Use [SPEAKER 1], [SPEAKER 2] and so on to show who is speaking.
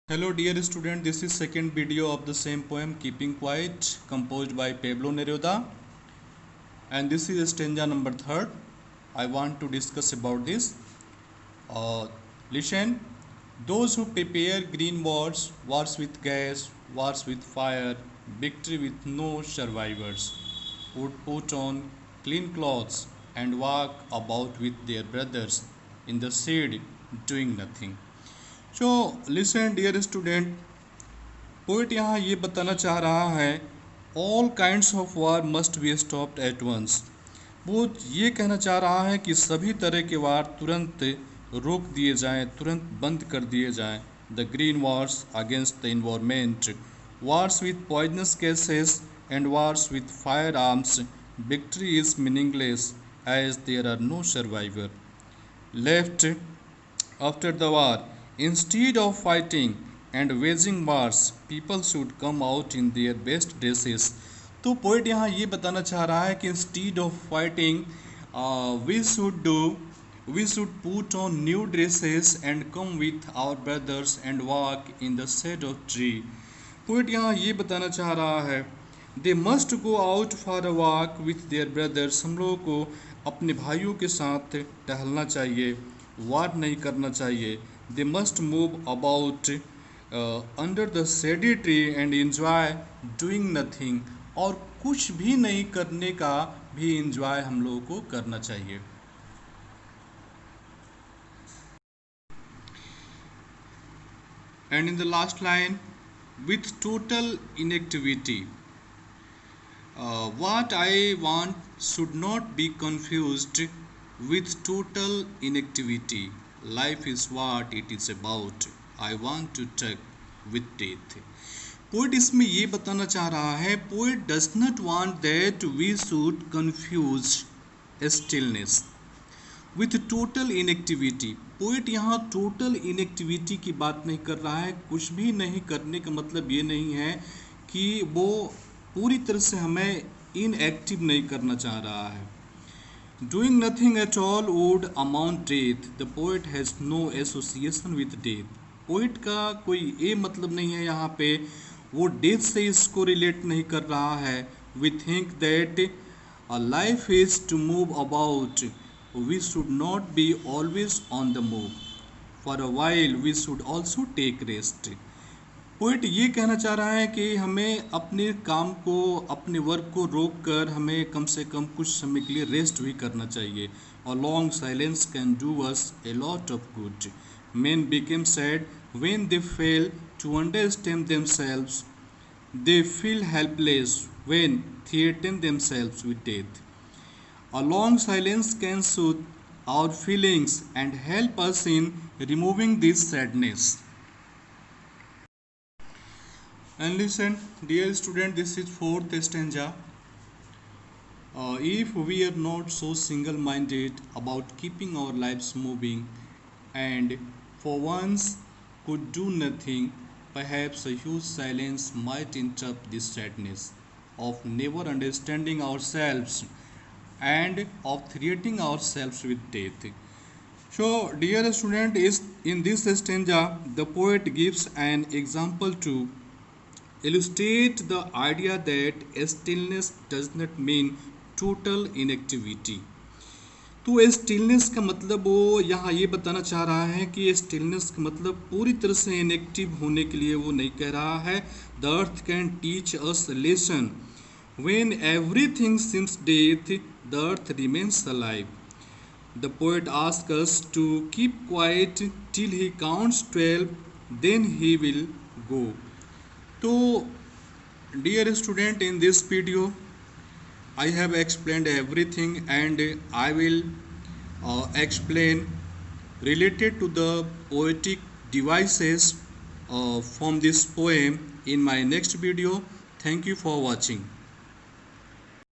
[SPEAKER 1] Hello dear student, this is second video of the same poem Keeping Quiet, composed by Pablo Neruda, and this is stanza number 3rd. I want to discuss about this. Listen, those who prepare green wars with gas, wars with fire, victory with no survivors, would put on clean clothes and walk about with their brothers in the shade doing nothing. So listen dear student, poet यहाँ ये बताना चाह रहा है all kinds of war must be stopped at once. वो ये कहना चाह रहा है कि सभी तरह के वार तुरंत रोक दिए जाएं, तुरंत बंद कर दिए जाएं। The green wars against the environment, wars with poisonous gases and wars with fire arms, victory is meaningless as there are no survivor left after the war. Instead of fighting and waging wars people should come out in their best dresses. तो poet यहाँ ये बताना चाह रहा है कि instead of fighting we should put on new dresses and come with our brothers and walk in the shade of tree. Poet यहाँ ये बताना चाह रहा है they must go out for a walk with their brothers. हम लोगों को अपने भाइयों के साथ टहलना चाहिए, वार नहीं करना चाहिए। They must move about under the shady tree and enjoy doing nothing, और कुछ भी नहीं करने का भी एंजॉय हम लोगों को करना चाहिए। And in the last line, with total inactivity, what I want should not be confused with total inactivity. Life is what it is about. I want to talk with death. Poet इसमें ये बताना चाह रहा है, poet does not want that we should confuse stillness with total inactivity. Poet यहाँ total inactivity की बात नहीं कर रहा है। कुछ भी नहीं करने का मतलब ये नहीं है कि वो पूरी तरह से हमें इनएक्टिव नहीं करना चाह रहा है। Doing nothing at all would amount death. The poet has no association with death. Poet का कोई ये मतलब नहीं है यहाँ पे, वो डेथ से इसको रिलेट नहीं कर रहा है। We think that a life is to move about, we should not be always on the move, for a while we should also take rest. Poet ये कहना चाह रहा है कि हमें अपने काम को, अपने वर्क को रोक कर हमें कम से कम कुछ समय के लिए रेस्ट भी करना चाहिए। और long silence can do us a lot of good. Men became sad when they fail to understand themselves. They feel helpless when threaten themselves with death. A long silence can soothe our feelings and help us in removing this sadness. And listen, dear student, this is fourth stanza. If we are not so single-minded about keeping our lives moving and for once could do nothing, perhaps a huge silence might interrupt this sadness of never understanding ourselves and of threatening ourselves with death. So, dear student, is in this stanza the poet gives an example to illustrate the idea that stillness does not mean total inactivity. तो stillness का मतलब वो यहाँ ये बताना चाह रहा है कि स्टिलनेस का मतलब पूरी तरह से इनएक्टिव होने के लिए वो नहीं कह रहा है। The earth can teach us lesson when everything seems death, the earth remains alive. The poet ask us to keep quiet till he counts 12, then he will go. तो dear student, in this video I have explained everything, and I will explain related to the poetic devices from this poem in my next video. Thank you for watching.